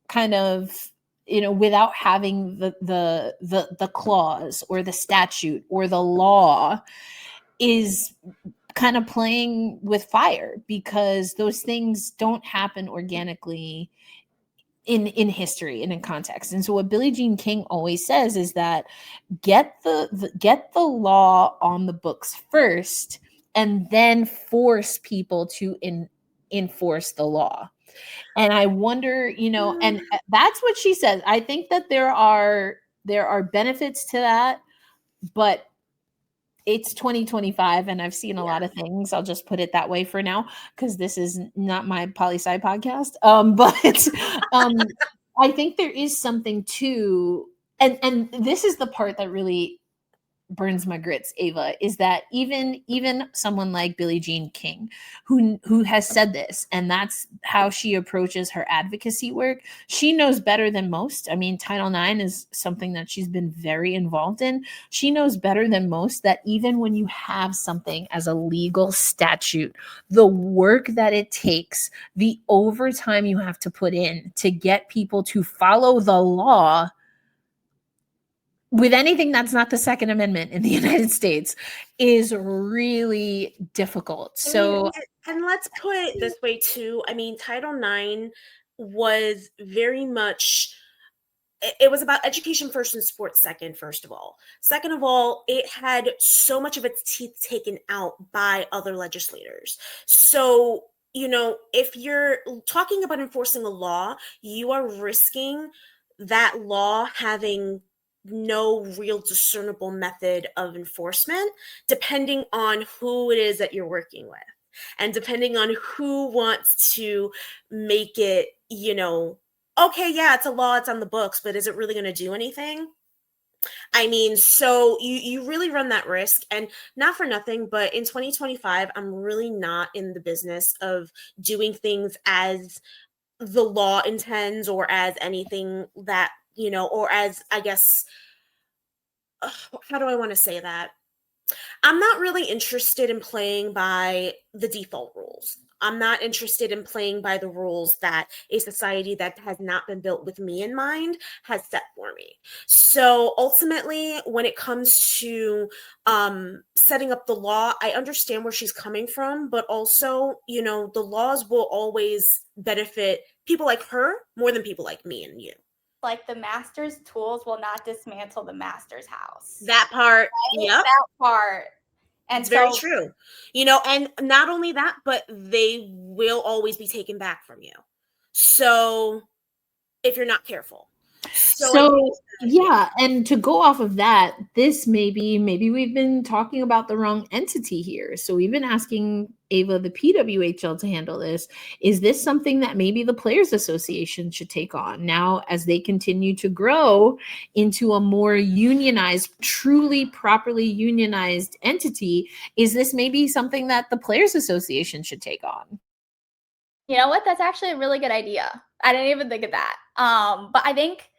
kind of, without having the clause or the statute or the law is kind of playing with fire, because those things don't happen organically in history and in context. And so what Billie Jean King always says is that get the law on the books first, and then force people to enforce the law. And I wonder, and that's what she says. I think that there are benefits to that, but it's 2025 and I've seen a lot of things. I'll just put it that way for now, because this is not my poli-sci podcast. But I think there is something to, and this is the part that really burns my grits, Ava, is that even someone like Billie Jean King, who has said this, and that's how she approaches her advocacy work. She knows better than most. I mean, Title IX is something that she's been very involved in. She knows better than most that even when you have something as a legal statute, the work that it takes, the overtime you have to put in to get people to follow the law with anything that's not the Second Amendment in the United States is really difficult. So, and let's put it this way too. I mean, Title IX was very much, it was about education first and sports second, first of all. Second of all, it had so much of its teeth taken out by other legislators. So, if you're talking about enforcing a law, you are risking that law having no real discernible method of enforcement, depending on who it is that you're working with, and depending on who wants to make it, okay, yeah, it's a law, it's on the books, but is it really going to do anything? I mean, so you really run that risk. And not for nothing, but in 2025, I'm really not in the business of doing things as the law intends, or as anything that, or as, I guess, how do I want to say that? I'm not really interested in playing by the default rules. I'm not interested in playing by the rules that a society that has not been built with me in mind has set for me. So ultimately, when it comes to setting up the law, I understand where she's coming from, but also, the laws will always benefit people like her more than people like me and you. Like, the master's tools will not dismantle the master's house. That part, right? yep. That part. And it's very true. And not only that, but they will always be taken back from you. So if you're not careful. So yeah, and to go off of that, this maybe we've been talking about the wrong entity here. So we've been asking Ava, the PWHL, to handle this. Is this something that maybe the Players Association should take on now as they continue to grow into a more unionized, truly properly unionized entity? Is this maybe something that the Players Association should take on? You know what? That's actually a really good idea. I didn't even think of that. But I think,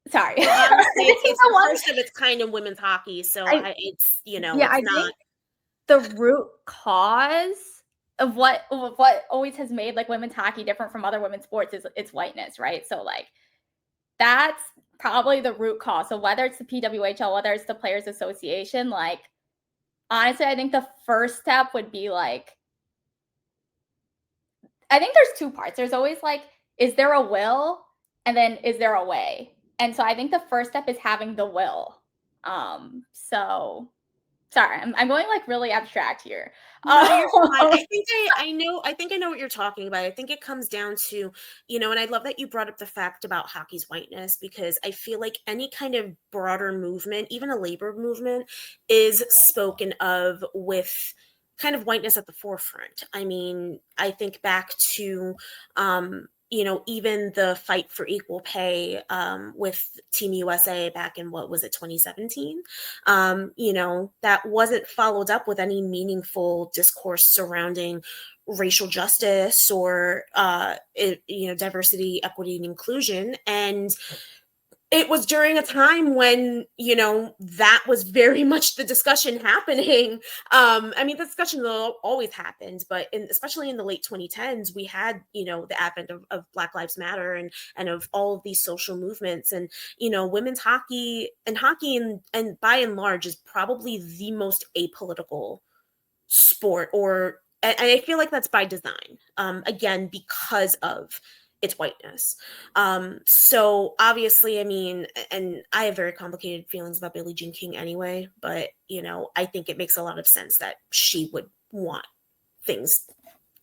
sorry. Well, honestly, it's the first of its kind in women's hockey. So it's not. The root cause of what always has made like women's hockey different from other women's sports is its whiteness, right? So like that's probably the root cause. So whether it's the PWHL, whether it's the Players Association, like honestly, I think the first step would be like, I think there's two parts. There's always like, is there a will? And then is there a way? And so I think the first step is having the will. So sorry, I'm going like really abstract here. No, you're fine. I think I know what you're talking about. I think it comes down to, and I love that you brought up the fact about hockey's whiteness, because I feel like any kind of broader movement, even a labor movement, is spoken of with kind of whiteness at the forefront. I mean, I think back to, even the fight for equal pay with Team USA back in, 2017? That wasn't followed up with any meaningful discourse surrounding racial justice or, diversity, equity, and inclusion. And it was during a time when, that was very much the discussion happening. I mean, the discussion always happened, but especially in the late 2010s, we had, the advent of Black Lives Matter and of all of these social movements. And, women's hockey and by and large is probably the most apolitical sport, and I feel like that's by design, again, because of its whiteness. So obviously, I mean, and I have very complicated feelings about Billie Jean King anyway, but, I think it makes a lot of sense that she would want things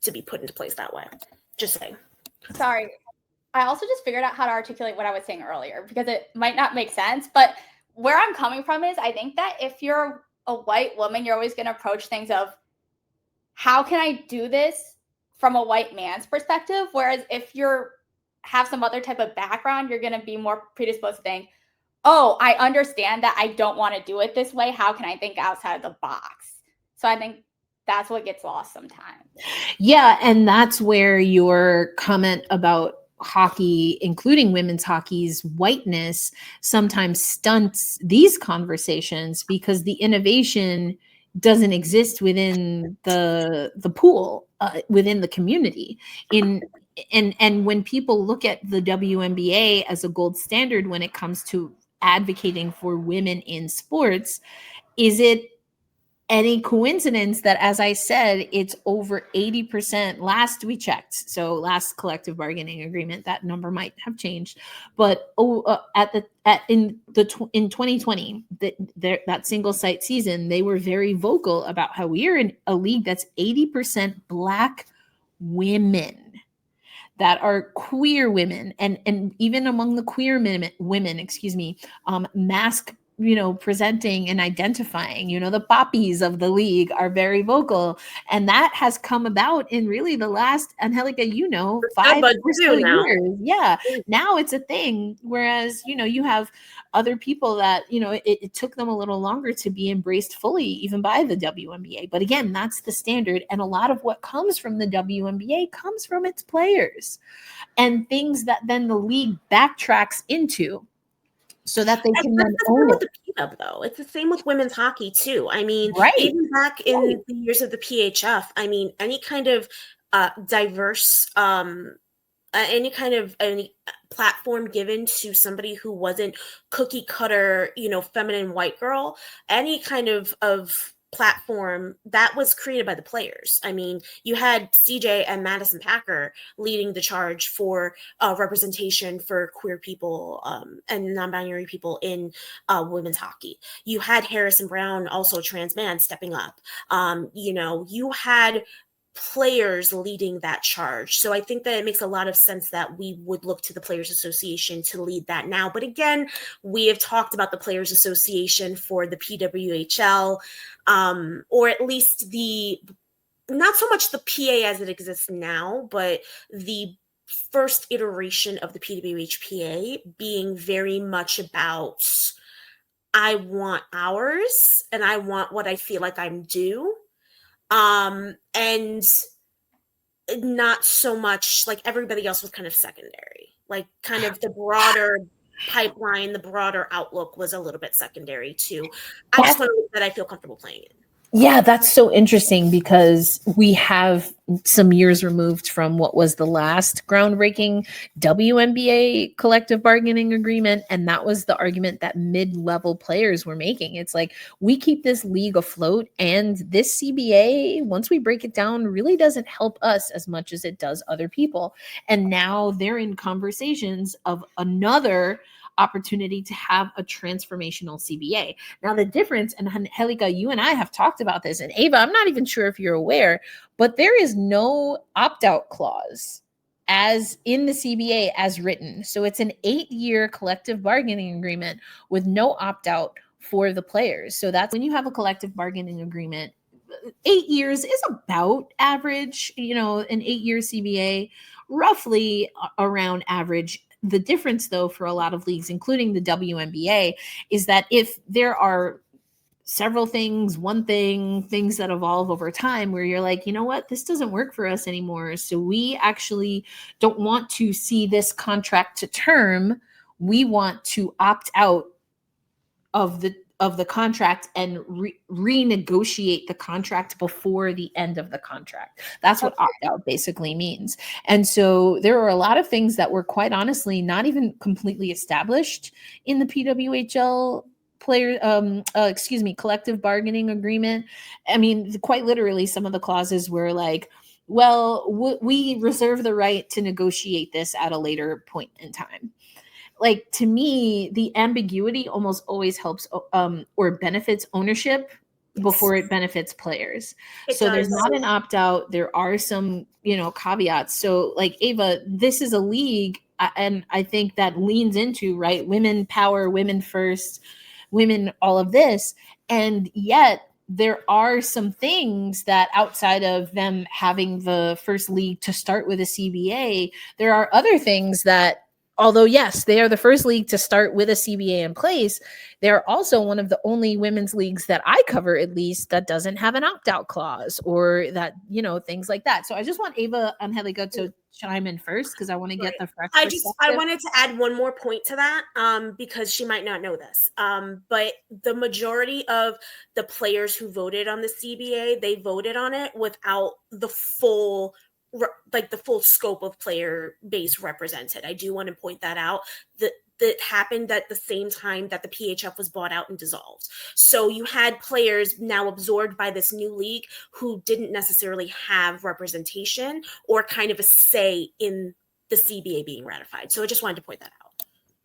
to be put into place that way. Just saying. Sorry. I also just figured out how to articulate what I was saying earlier, because it might not make sense, but where I'm coming from is I think that if you're a white woman, you're always going to approach things of, how can I do this from a white man's perspective? Whereas if you're have some other type of background, you're going to be more predisposed to think, oh, I understand that I don't want to do it this way. How can I think outside of the box? So I think that's what gets lost sometimes. Yeah, and that's where your comment about hockey, including women's hockey's whiteness, sometimes stunts these conversations because the innovation doesn't exist within the pool, within the community. And when people look at the WNBA as a gold standard when it comes to advocating for women in sports, is it any coincidence that, as I said, it's over 80%? Last we checked, so last collective bargaining agreement, that number might have changed, but in 2020, that single site season, they were very vocal about how we are in a league that's 80% Black women, that are queer women, and even among the queer women, mask, presenting and identifying, the poppies of the league are very vocal. And that has come about in really the last, Angelica, 5 or so years. Yeah. Now it's a thing. Whereas, you have other people that, it took them a little longer to be embraced fully, even by the WNBA. But again, that's the standard. And a lot of what comes from the WNBA comes from its players and things that then the league backtracks into, so that they can then own it. The PW, though, it's the same with women's hockey too. I mean, right. Even back in the years of the PHF, I mean, any kind of diverse, any platform given to somebody who wasn't cookie cutter, feminine white girl, any kind of platform that was created by the players. I mean, you had CJ and Madison Packer leading the charge for representation for queer people and non-binary people in women's hockey. You had Harrison Brown, also a trans man, stepping up. You had players leading that charge. So I think that it makes a lot of sense that we would look to the Players Association to lead that now. But again, we have talked about the Players Association for the PWHL, or at least not so much the PA as it exists now, but the first iteration of the PWHPA being very much about, I want ours and I want what I feel like I'm due. And not so much like everybody else was kind of secondary, like kind of the broader pipeline, the broader outlook was a little bit secondary too. I just want to that I feel comfortable playing it. Yeah, that's so interesting because we have some years removed from what was the last groundbreaking WNBA collective bargaining agreement. And that was the argument that mid-level players were making. It's like, we keep this league afloat, and this CBA, once we break it down, really doesn't help us as much as it does other people. And now they're in conversations of another opportunity to have a transformational CBA. Now, the difference, and Angelica, you and I have talked about this, and Ava, I'm not even sure if you're aware, but there is no opt-out clause as in the CBA as written. So it's an 8-year collective bargaining agreement with no opt-out for the players. So that's when you have a collective bargaining agreement, 8 years is about average, an 8-year CBA, roughly around average. The difference, though, for a lot of leagues, including the WNBA, is that if there are several things that evolve over time where you're like, you know what, this doesn't work for us anymore, so we actually don't want to see this contract to term, we want to opt out of the contract and renegotiate the contract before the end of the contract. That's what opt-out basically means. And so there are a lot of things that were quite honestly not even completely established in the PWHL collective bargaining agreement. I mean, quite literally, some of the clauses were like, well, we reserve the right to negotiate this at a later point in time. Like, to me, the ambiguity almost always helps or benefits ownership before it benefits players. There's not an opt-out. There are some, caveats. So like, Ava, this is a league, and I think that leans into, right, women power, women first, women, all of this. And yet there are some things that outside of them having the first league to start with a CBA, there are other things that although yes, they are the first league to start with a CBA in place, they're also one of the only women's leagues that I cover, at least, that doesn't have an opt-out clause or that, things like that. So I just want Ava Angelica to chime in first because I want to get the fresh perspective. I wanted to add one more point to that because she might not know this. But the majority of the players who voted on the CBA, they voted on it without the full scope of player base represented. I do want to point that out. That happened at the same time that the PHF was bought out and dissolved. So you had players now absorbed by this new league who didn't necessarily have representation or kind of a say in the CBA being ratified. So I just wanted to point that out.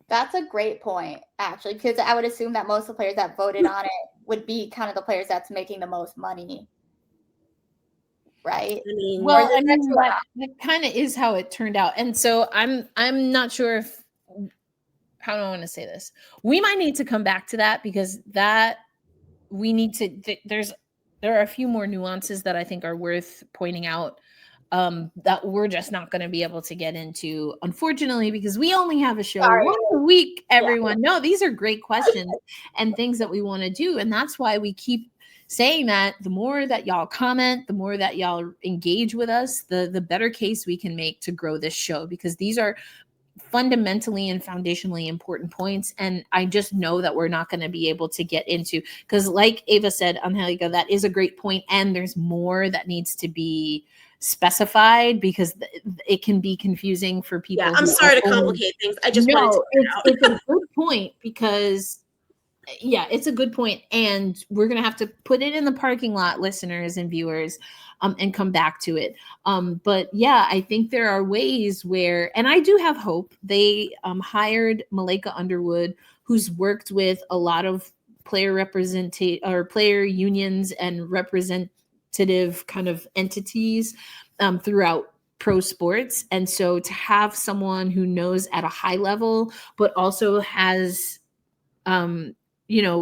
That's a great point, actually, because I would assume that most of the players that voted on it would be kind of the players that's making the most money. Right. That kind of is how it turned out. And so I'm not sure if, how do I want to say this? We might need to come back to that because there are a few more nuances that I think are worth pointing out that we're just not going to be able to get into, unfortunately, because we only have a show once a week, everyone. Yeah. No, these are great questions and things that we want to do. And that's why we keep saying that the more that y'all comment, the more that y'all engage with us, the better case we can make to grow this show, because these are fundamentally and foundationally important points. And I just know that we're not going to be able to get into, because like Ava said, Anhelica, that is a great point. And there's more that needs to be specified because it can be confusing for people. Yeah, I'm sorry to complicate things. I just wanted to it's a good point because it's a good point. And we're going to have to put it in the parking lot, listeners and viewers, and come back to it. But yeah, I think there are ways where, and I do have hope. They hired Malika Underwood, who's worked with a lot of player unions and representative kind of entities throughout pro sports. And so to have someone who knows at a high level, but also has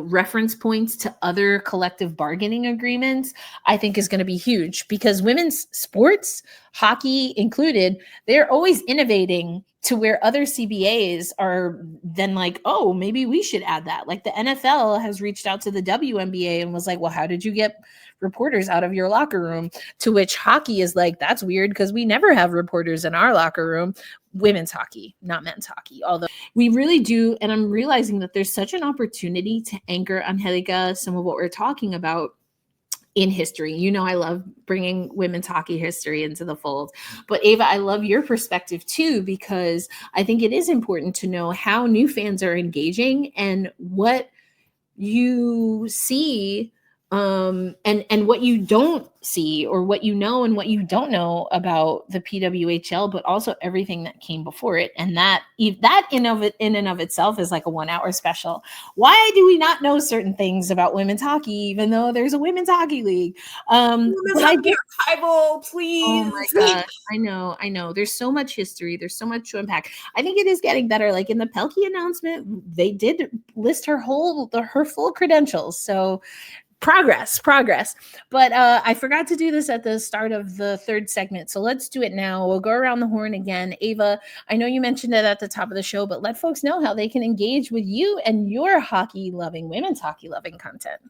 reference points to other collective bargaining agreements, I think is going to be huge, because women's sports, hockey included, they're always innovating to where other CBAs are then like, oh, maybe we should add that. Like the NFL has reached out to the WNBA and was like, well, how did you get reporters out of your locker room? To which hockey is like, that's weird because we never have reporters in our locker room. Women's hockey, not men's hockey. Although we really do. And I'm realizing that there's such an opportunity to anchor, Angelica, some of what we're talking about in history. I love bringing women's hockey history into the fold. But Ava, I love your perspective too, because I think it is important to know how new fans are engaging and what you see and what you don't see, or what you know and what you don't know about the PWHL, but also everything that came before it. And that in and of itself is like a 1 hour special. Why do we not know certain things about women's hockey, even though there's a women's hockey league? Archival, please. Oh my gosh, I know. There's so much history. There's so much to unpack. I think it is getting better. Like in the Pelkey announcement, they did list her full credentials. So progress. But I forgot to do this at the start of the third segment. So let's do it now. We'll go around the horn again. Ava, I know you mentioned it at the top of the show, but let folks know how they can engage with you and your women's hockey loving content.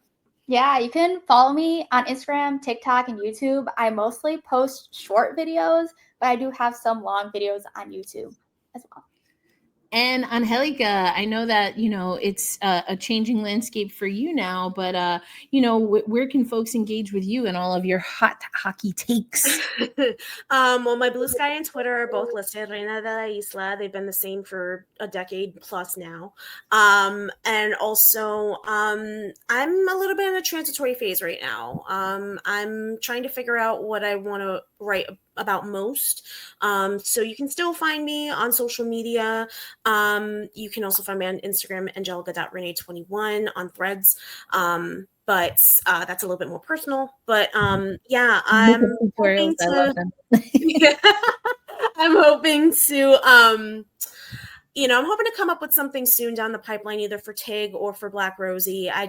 Yeah, you can follow me on Instagram, TikTok, and YouTube. I mostly post short videos, but I do have some long videos on YouTube as well. And Anhelica, I know that, it's a changing landscape for you now, but, where can folks engage with you and all of your hot hockey takes? Well, my Blue Sky and Twitter are both listed, Reina de la Isla. They've been the same for a decade plus now. And also, I'm a little bit in a transitory phase right now. I'm trying to figure out what I want to write about most. So you can still find me on social media. You can also find me on Instagram, angelica.renee21, on Threads. But that's a little bit more personal. But I'm hoping to I'm hoping to come up with something soon down the pipeline, either for TIG or for Black Rosie. I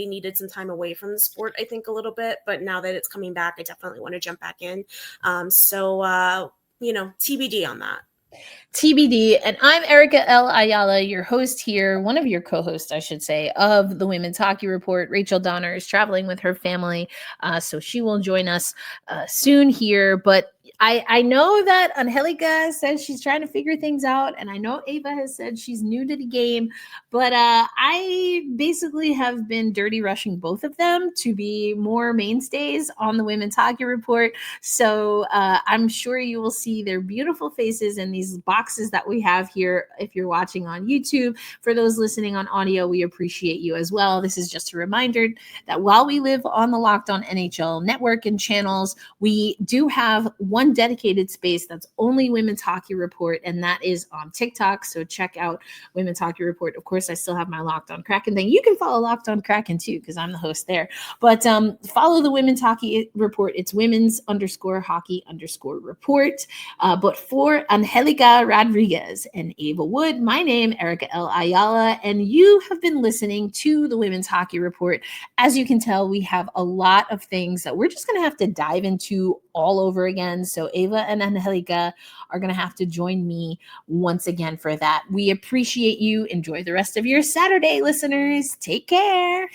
needed some time away from the sport, I think, a little bit, but now that it's coming back, I definitely want to jump back in. So TBD on that. TBD. And I'm Erica L. Ayala, your host here, one of your co-hosts, I should say, of the Women's Hockey Report. Rachel Donner is traveling with her family, so she will join us soon here. But I know that Angelica says she's trying to figure things out, and I know Ava has said she's new to the game, but I basically have been dirty rushing both of them to be more mainstays on the Women's Hockey Report. So I'm sure you will see their beautiful faces in these boxes that we have here if you're watching on YouTube. For those listening on audio, we appreciate you as well. This is just a reminder that while we live on the Locked On NHL network and channels, we do have one dedicated space that's only Women's Hockey Report, and that is on TikTok. So check out Women's Hockey Report. Of course, I still have my Locked On Kraken thing. You can follow Locked On Kraken too, because I'm the host there. But follow the Women's Hockey Report. It's women's_hockey_report. But for Anhelica Rodriguez and Ava Wood, my name, Erica L. Ayala, and you have been listening to the Women's Hockey Report. As you can tell, we have a lot of things that we're just going to have to dive into all over again. So Ava and Angelica are going to have to join me once again for that. We appreciate you. Enjoy the rest of your Saturday, listeners. Take care.